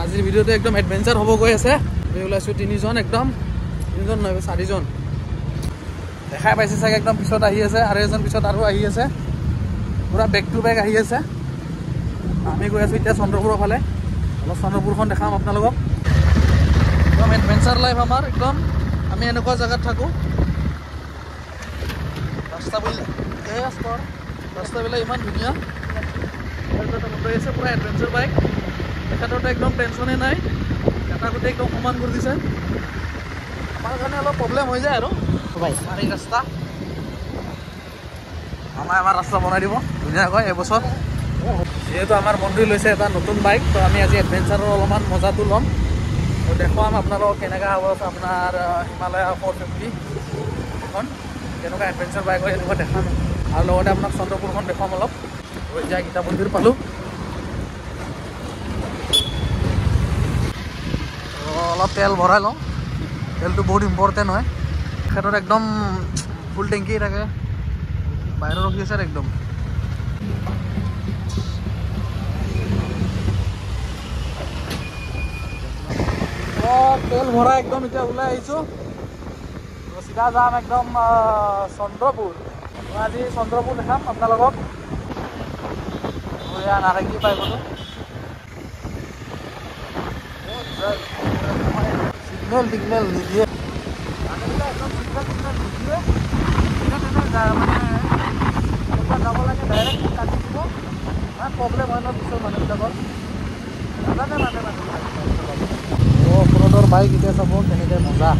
আজিৰ ভিডিঅ'টো একদম এডভেঞ্চাৰ হ'ব গৈ আছে আমি ওলাইছোঁ তিনিজন নহয় চাৰিজন দেখাই পাইছে চাগে একদম পিছত আহি আছে আৰু এজন পিছত আৰু আহি আছে পুৰা বেক টু বেক আহি আছে আমি গৈ আছোঁ এতিয়া চন্দ্ৰপুৰৰ ফালে অলপ চন্দ্ৰপুৰখন দেখাম আপোনালোকক একদম এডভেঞ্চাৰ লাইফ আমাৰ একদম আমি এনেকুৱা জেগাত থাকোঁ ৰাস্তাবিলাক ইমান ধুনীয়া গৈ আছে পুৰা এডভেঞ্চাৰ বাইক তেখেতৰতো একদম টেনশ্যনেই নাই এটা গোটেই একদম সমান কৰি দিছে আমাৰ কাৰণে অলপ প্ৰব্লেম হৈ যায় আৰু আমাৰ এই ৰাস্তা আমাৰ ৰাস্তা বনাই দিব ধুনীয়াকৈ এবছৰ যিহেতু আমাৰ মন্দিৰ লৈছে এটা নতুন বাইক তো আমি আজি এডভেঞ্চাৰৰ অলপমান মজাটো ল'ম তো দেখুৱাম আপোনালোকক কেনেকুৱা হ'ব আপোনাৰ হিমালয়া 450 এখন কেনেকুৱা এডভেঞ্চাৰ বাইক হয় এনেকুৱা দেখাম আৰু লগতে আপোনাক চন্দ্ৰপুৰখন দেখুৱাম অলপ এতিয়া গীতা মন্দিৰ পালোঁ অলপ তেল ভৰাই লওঁ তেলটো বহুত ইম্পৰ্টেণ্ট হয় তেখেতৰ একদম ফুল টেংকি থাকে বাহিৰত ৰখি আছে একদম তেল ভৰাই একদম এতিয়া ওলাই আহিছোঁ চিধা যাম একদম চন্দ্ৰপুৰ আজি চন্দ্ৰপুৰ দেখাম আপোনালোকক নাথাকি পাই গ'লোঁ সিগনেল নিদিয়ে একদম সিগনেল নিদিয়ে মানে যাব লাগে ডাইৰেক্ট কাটি দিব ইমান প্ৰব্লেম হয় ন পিছৰ মানুহবিলাকৰ নাজানে অফৰোডৰ বাইক এতিয়া চাব কেনেকৈ মজা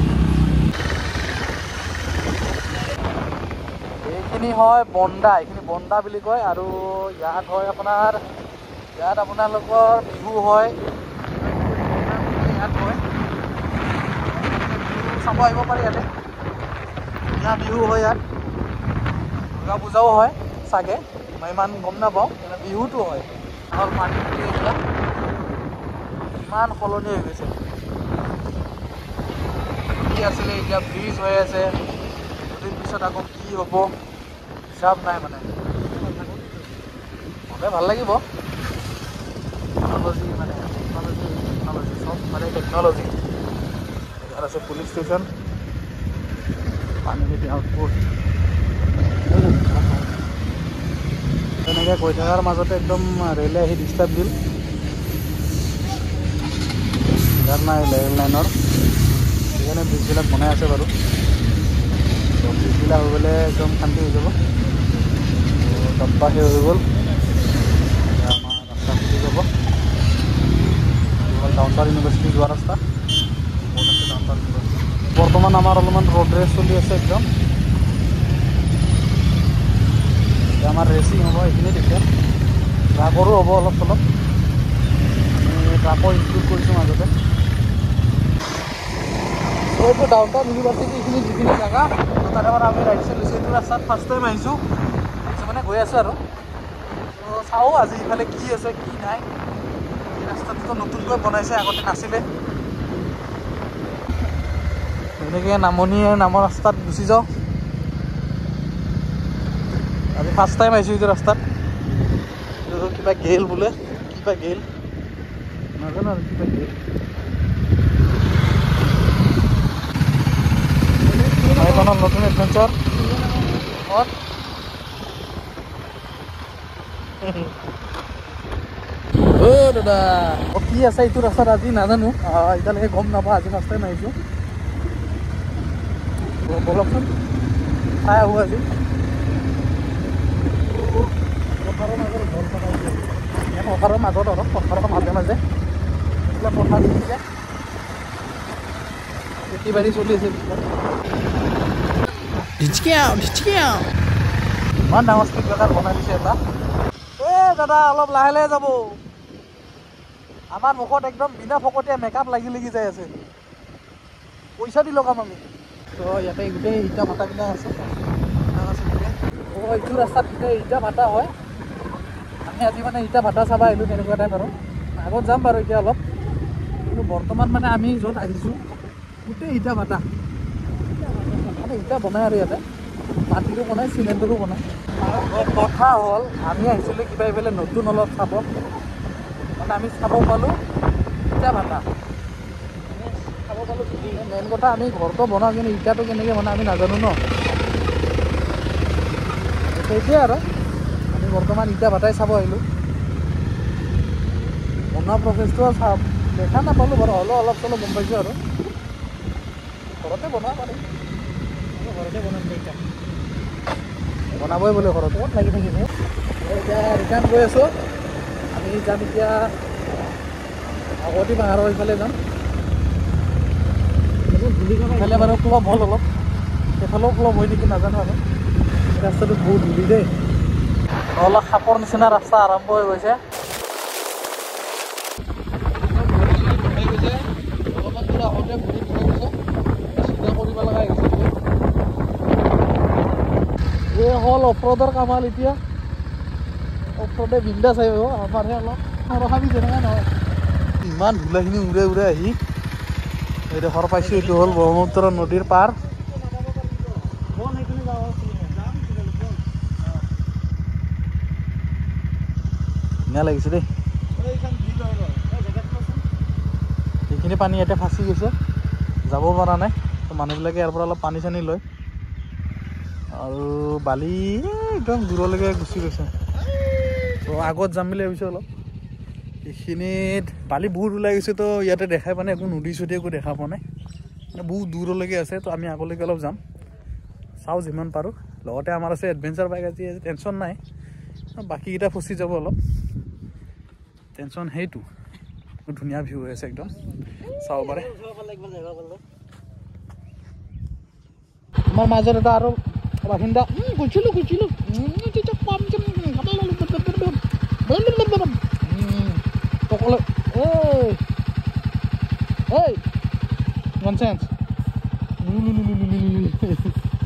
এইখিনি হয় বন্দা এইখিনি বন্দা বুলি কয় আৰু ইয়াত হয় ইয়াত আপোনালোকৰ বিহু হয় ইয়াত হয় চাব আহিব পাৰি ইয়াতে ধুনীয়া বিহু হয় ইয়াত দুৰ্গা পূজাও হয় চাগে মই ইমান গম নাপাওঁ কিন্তু বিহুটো হয় আৰু পানী এইবিলাক ইমান সলনি হৈ গৈছে কি আছিলে এতিয়া ব্ৰিজ হৈ আছে দুদিন পিছত আকৌ কি হ'ব হিচাপ নাই মানে হ'লে ভাল লাগিব টেকন'লজি চব মানে টেকন'লজি ইয়াত আছে পুলিচ ষ্টেচন পানীখেতি আউটপোষ্ট তেনেকৈ গৈ থকাৰ মাজতে একদম ৰেলে আহি ডিষ্টাৰ্ব দিল ইয়াত নাই ৰেল লাইনৰ সেইকাৰণে ব্ৰিজবিলাক বনাই আছে বাৰু ব্ৰিজবিলাক হৈ গ'লে একদম শান্তি হৈ যাব ডব্বা শেষ হৈ গ'ল আমাৰ ৰাস্তা ফুটি যাব ডাউনটাউন ইউনিভাৰ্চিটি যোৱা ৰাস্তা ডাউনটাউন ইউনিভাৰ্চিটি বৰ্তমান আমাৰ অলপমান ৰোড ৰেচ চলি আছে একদম আমাৰ ৰেচিং হ'ব এইখিনিত এতিয়া ট্ৰাকৰো হ'ব অলপ চলপ আমি ট্ৰাকো ইনক্লুড কৰিছোঁ মাজতে এইটো ডাউনটাউন ইউনিভাৰ্চিটি এইখিনি যিখিনি জেগা তাতে মানে আমি ৰাইট চাইড লৈছোঁ এইটো ৰাস্তাত ফাৰ্ষ্ট টাইম আহিছোঁ মানে গৈ আছোঁ আৰু তো চাওঁ আজি ইফালে কি আছে কি নাই এই ৰাস্তাটোতো নতুনকৈ বনাইছে আগতে নাছিলে এনেকৈ নামৰ ৰাস্তাত গুচি যাওঁ আজি ফাৰ্ষ্ট টাইম আহিছোঁ এইটো ৰাস্তাত কিবা গেল বোলে কিবা গেল নাজানো আৰু কিবা গেল এইখনৰ নতুন এডভেঞ্চাৰ দাদা কি আছে এইটো ৰাস্তাত আজি নাজানো এতিয়ালৈকে গম নাপাওঁ আজি ফাৰ্ষ্ট টাইম আহিছোঁ বলকচোন চাই আহোঁ আজি পথাৰৰ মাজত অলপ পথাৰৰ মাজে মাজে এইবিলাক পথাৰ দিছিলে খেতি বাৰী চলি আছে ইমান ডাঙৰ স্পীড ব্ৰেকাৰ বনাই দিছে এটা দাদা অলপ লাহে লাহে যাব আমাৰ মুখত একদম বিনা ফকতীয়া মেকআপ লাগি যাই আছে পইচা দি লগাম আমি তো ইয়াতে গোটেই ইটা ভাটাবিলাক আছে এইটো ৰাস্তাত গোটেই ইটা ভাটা হয় আমি আজি মানে ইটা ভাটা চাব আহিলোঁ তেনেকুৱা টাইপ আৰু আগত যাম বাৰু এতিয়া অলপ কিন্তু বৰ্তমান মানে আমি য'ত আহিছোঁ গোটেই ইটা ভাটা মানে ইটা বনাই আৰু ইয়াতে মাটিটো বনাই চিমেণ্টৰো বনাই কথা হ'ল আমি আহিছিলোঁ কিবা এইফালে নতুন অলপ চাব মানে আমি চাব পালোঁ ইটা ভাটা মেইন কথা আমি ঘৰটো বনাওঁ কিন্তু ইটাটো কেনেকৈ বনাই আমি নাজানো ন সেইটোৱে আৰু আমি বৰ্তমান ইটা ভাটাই চাব আহিলোঁ বনোৱা প্ৰচেছটো চাম দেখা নাপালোঁ বাৰু হ'লেও অলপ চলপ গম পাইছোঁ আৰু ঘৰতে বনাব পাৰি ঘৰতে বনাম ইটা বনাবই বোলে ঘৰত ক'ত লাগি থাকিব এতিয়া ৰিটাৰ্ণ গৈ আছোঁ আমি যাম এতিয়া আগতে পাহাৰৰ এইফালে যাম এইফালে বাৰু ক্লব হ'ল অলপ সেইফালেও ক্লব হয় নেকি নাজানো আৰু ৰাস্তাটো বহুত ধূলি দেই অলপ সাপৰ নিচিনা ৰাস্তা আৰম্ভ হৈ গৈছে এই হ'ল অফৰোডৰ কামাল এতিয়া অফৰোডে বিন্দাছ আহিব আমাৰহে অলপ ৰখাবি যেনেকৈ নহয় ইমান ধূলাখিনি উৰাই উৰাই আহি এইডোখৰ পাইছোঁ এইটো হ'ল ব্ৰহ্মপুত্ৰ নদীৰ পাৰ ধুনীয়া লাগিছে দেই সেইখিনি পানী ইয়াতে ফাঁচি গৈছে যাব পৰা নাই তো মানুহবিলাকে ইয়াৰ পৰা অলপ পানী চানী লয় আৰু বালি একদম দূৰলৈকে গুচি গৈছে তো আগত যাম বুলি ভাবিছোঁ অলপ এইখিনিত বালি বহুত ওলাই গৈছে তো ইয়াতে দেখাই পোৱা নাই একো নদী চদী একো দেখা পোৱা নাই মানে বহুত দূৰলৈকে আছে তো আমি আগলৈকে অলপ যাম চাওঁ যিমান পাৰোঁ লগতে আমাৰ আছে এডভেঞ্চাৰ বাইক আজি টেনশ্যন নাই বাকীকেইটা ফচি যাব অলপ টেনশ্যন সেইটো ধুনীয়া ভিউ হৈ আছে একদম চাব পাৰে আমাৰ মাজত এটা আৰু বাসিন্দা গৈছিলোঁ সকলো এই nonsense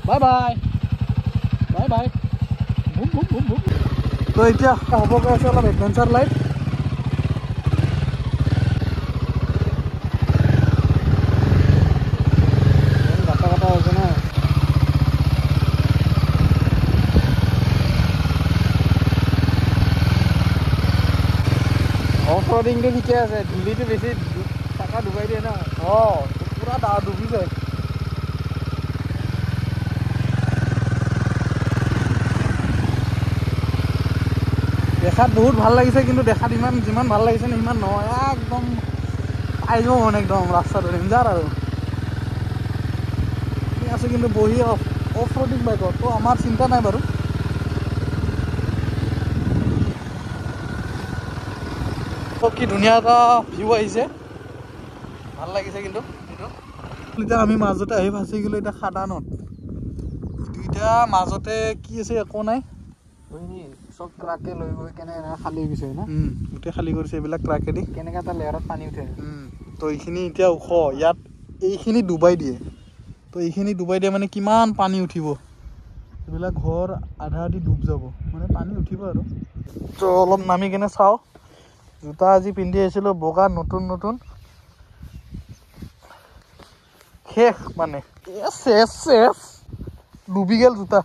bye bye bye bye তো এতিয়া হ'ব গৈ আছে অলপ এডভেঞ্চাৰ লাইফ অফৰোডিংটো ঠিকে আছে ধূলিটো বেছি চাকা ডুবাই দিয়ে না অঁ পুৰা ডাঙৰ ডুবি যায় দেখাত বহুত ভাল লাগিছে কিন্তু দেখাত যিমান ভাল লাগিছে নে সিমান নহয় একদম পাই যাব মানে একদম ৰাস্তাটো ডেঞ্জাৰ আৰু ঠিক আছে কিন্তু বহি অফৰোডিং বাইকত তো আমাৰ চিন্তা নাই বাৰু কি ধুনীয়া এটা ভিউ আহিছে ভাল লাগিছে কিন্তু এইটো এতিয়া আমি মাজতে আহি ফাঁচি গ'লোঁ এতিয়া খাদানত দুইটা মাজতে কি আছে একো নাই চব ট্ৰাকে লৈ গৈ কেনে খালী গৈছে না গোটেই খালী কৰিছে এইবিলাক ট্ৰাকেদি কেনেকৈ এটা লেয়াৰত পানী উঠে তো এইখিনি এতিয়া ওখ ইয়াত এইখিনি ডুবাই দিয়ে তো এইখিনি ডুবাই দিয়ে মানে কিমান পানী উঠিব এইবিলাক ঘৰ আধা আধি ডুব যাব মানে পানী উঠিব আৰু তো অলপ নামি কেনে চাওঁ জোতা আজি পিন্ধি আহিছিলোঁ বগা নতুন নতুন শেষ মানে শেষ ডুবি গেল জোতা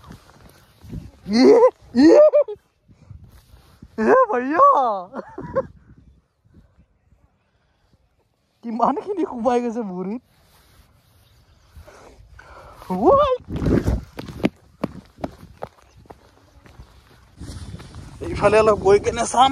ভাইয়া কিমানখিনি সোমাই গৈছে ভৰিত এইফালে অলপ গৈ কেনে চাম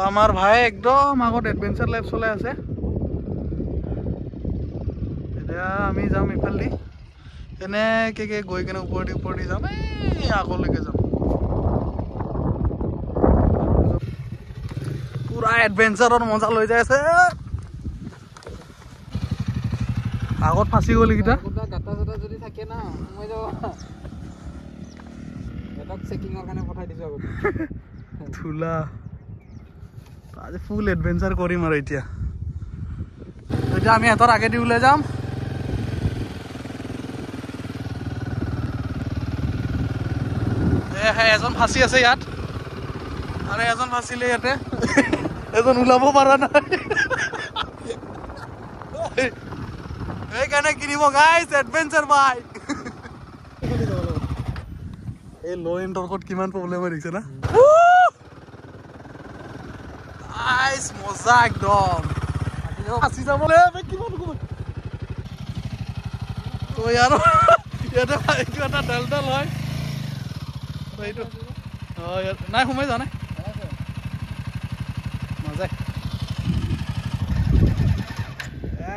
আমাৰ ভাই একদম আগত এডভেঞ্চাৰ লাইফ চলাই আছে এতিয়া আমি যাম ইফালেদি এনেকৈ গৈ কেনে ওপৰেদি যাম এই আগলৈকে যাম পুৰা এডভেঞ্চাৰৰ মজা লৈ যাই আছে আগত ফাঁচি গ'ল এইকেইটা গাটা চাটা যদি থাকে না সোমাই যাব এটাক চেকিঙৰ কাৰণে পঠাই দিছোঁ আগতে ধূলা আজি ফুল এডভেঞ্চাৰ কৰিম আৰু এতিয়া আমি সিহঁতৰ আগেদি ওলাই যাম এজন ফাঁচি আছে ইয়াত আৰু এজন ফাঁচিলে ইয়াতে এজন ওলাব পৰা নাই এইকাৰণে কিনিব গাইছ এডভেঞ্চাৰ বাইক এই ল' এণ্ড টৰ্কত কিমান প্ৰব্লেম হৈ দেখিছে না আইচ মজা একদম ফাঁচি যাবলৈ কিমান তো ইয়াৰ ইয়াতে এইটো এটা ডাল হয় এইটো অঁ ইয়াত নাই সোমাই যোৱা নাই মজা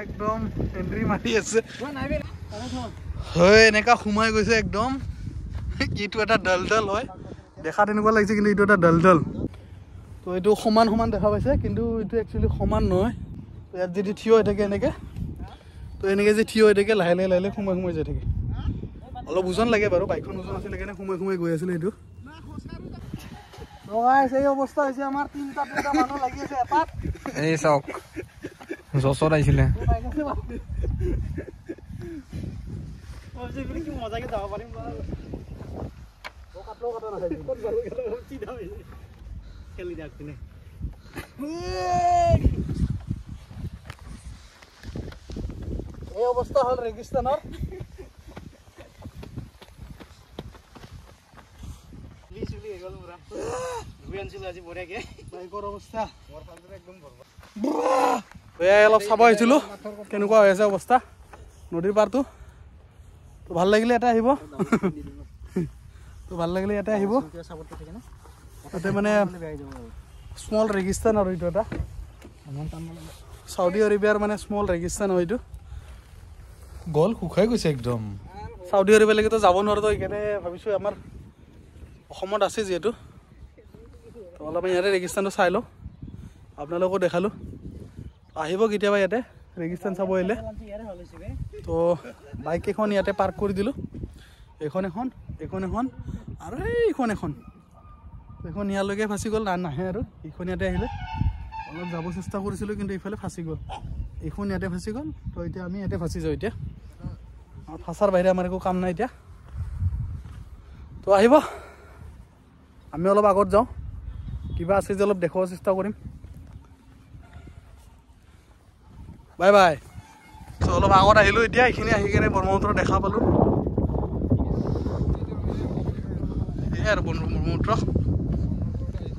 একদম এণ্ট্ৰি মাৰি আছে হয় এনেকা সোমাই গৈছে একদম এইটো এটা ডাল হয় দেখাত এনেকুৱা লাগিছে কিন্তু এইটো এটা ডাল তো এইটো সমান সমান দেখা পাইছে কিন্তু এইটো একচুৱেলি সমান নহয় ইয়াত যদি থিয় হৈ থাকে এনেকৈ তো এনেকৈ যে থিয় হৈ থাকে লাহে লাহে সোমাই যাই থাকে অলপ ওজন লাগে বাৰু বাইকখন ওজন আছিলে কাৰণে সোমাই গৈ আছিলে এইটো এই অৱস্থা হৈছে আমাৰ তিনিটা মানুহ লাগি আছে এপাত এই চাওক জছত আহিছিলে মজাকে যাব পাৰিম খেলি যাক পিনে এই অৱস্থা হ'ল ৰেগিস্তানৰ অলপ চাব আহিছিলো কেনেকুৱা হৈ আছে অৱস্থা নদীৰ পাৰটো তো ভাল লাগিলে এটা আহিব তো ভাল লাগিলে ইয়াতে আহিব তাতে মানে স্মল ৰেগিস্তান আৰু এইটো এটা চাউদি আৰবিয়াৰ মানে স্মল ৰেগিস্তান হয় এইটো গল শুকাই গৈছে একদম চাউদি আৰবিয়ালৈকেতো যাব নোৱাৰো তো সেইকাৰণে ভাবিছোঁ আমাৰ অসমত আছে যিহেতু তো অলপ ইয়াতে ৰেগিস্তানটো চাই লওঁ আপোনালোকো দেখালোঁ আহিব কেতিয়াবা ইয়াতে ৰেগিস্তান চাব আহিলে তো বাইক কেইখন ইয়াতে পাৰ্ক কৰি দিলোঁ এইখন এখন আৰু এইখন ইয়ালৈকে ফাঁচি গ'ল নাহে আৰু এইখন ইয়াতে আহিলে অলপ যাব চেষ্টা কৰিছিলোঁ কিন্তু এইফালে ফাঁচি গ'ল এইখন ইয়াতে ফাঁচি গ'ল তো এতিয়া আমি ইয়াতে ফাঁচি যাওঁ এতিয়া ফাঁচাৰ বাহিৰে আমাৰ একো কাম নাই এতিয়া তো আহিব আমি অলপ আগত যাওঁ কিবা আছে যে অলপ দেখুৱাব চেষ্টা কৰিম বাই বাই তো অলপ আগত আহিলোঁ এতিয়া এইখিনি আহি কিনে ব্ৰহ্মপুত্ৰ দেখা পালোঁ এয়াই আৰু ব্ৰহ্মপুত্ৰ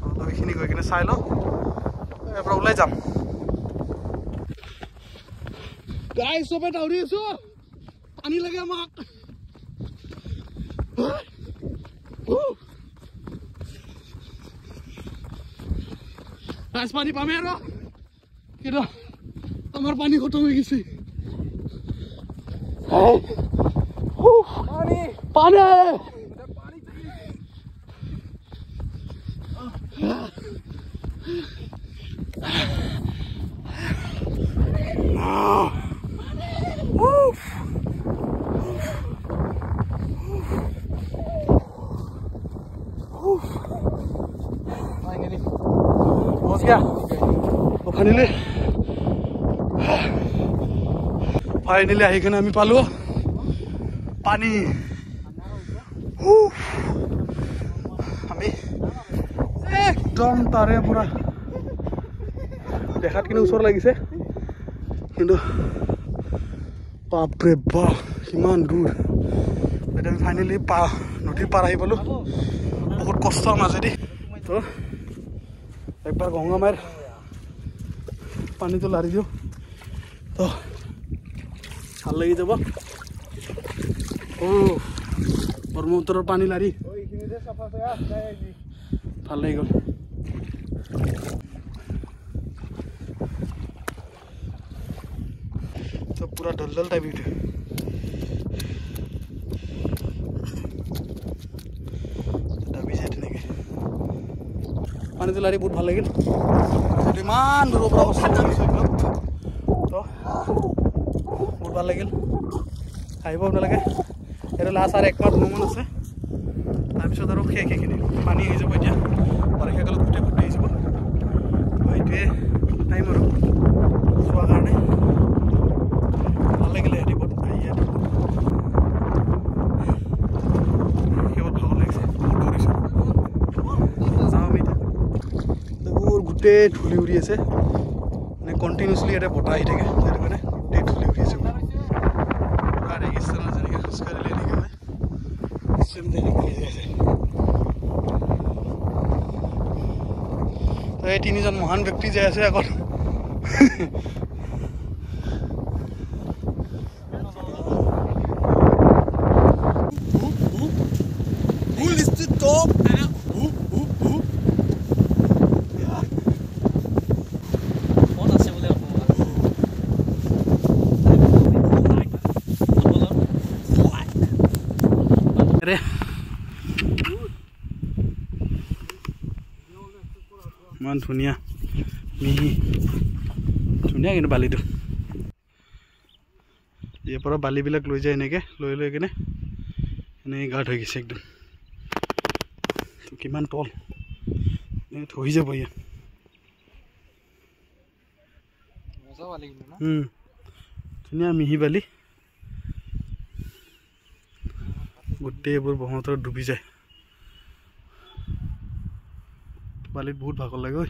অলপ এইখিনি গৈ কিনে চাই লওঁ ইয়াৰ পৰা ওলাই যাম গাইজ চবে দাউৰি আছো পানী লাগে আমাক গাইজ পানী পামেই আৰু কিন্তু আমার পানি খতম হয়ে গেছে পানি पहुंच गया तो फाइनली आहि किने आमी पालो पानी आमी एकदम तारे पूरा देखात किने उसर लागिसे किन्तु बाप रे बाप किमान दूर এটা আমি ফাইনালি নদীৰ পাৰ আহি পালো বহুত কষ্টৰ মাজেদি তো একবাৰ গংগামাইৰ পানীটো লাৰি দিওঁ তো ভাল লাগি যাব ব্ৰহ্মপুত্ৰৰ পানী লাৰি ভাল লাগি গ'ল তো পুৰা দলদল টাইপ এইটো পানীটো লাৰি বহুত ভাল লাগিল ইমান দূৰৰ পৰা তো বহুত ভাল লাগিল আহিব আপোনালোকে এইটো লাষ্ট আৰু একমাহ ভ্ৰমণ আছে তাৰপিছত আৰু সেইখিনি পানী আহি যাব এতিয়া বাৰিষাকালত গোটেই ভৰ্তি আহি যাব তো এইটোৱে টাইম আৰু যোৱাৰ কাৰণে ভাল লাগিলে ৰাতিপুৱা আহি ইয়াত কেৱল ভাগৰ লাগিছে বহুত দৌৰিছোঁ যাওঁ আমি এতিয়া গোটেই ধূলি উৰি আছে মানে কণ্টিনিউচলি ইয়াতে বতাহ আহি থাকে সেইটো কাৰণে গোটেই এই তিনিজন মহান ব্যক্তি যাই আছে আগত ইমান ধুনীয়া মিহি ধুনীয়া কিন্তু বালিটো ইয়াৰ পৰা বালিবিলাক লৈ যায় এনেকৈ লৈ কিনে এনেকৈ গাঢ় হৈ গৈছে একদম কিমান তল থৈ যাব ইয়াত ধুনীয়া মিহি বালি গোটেইবোৰ ব্ৰহ্মপুত্ৰত ডুবি যায় বালিত বহুত ভাগৰ লাগে ঐ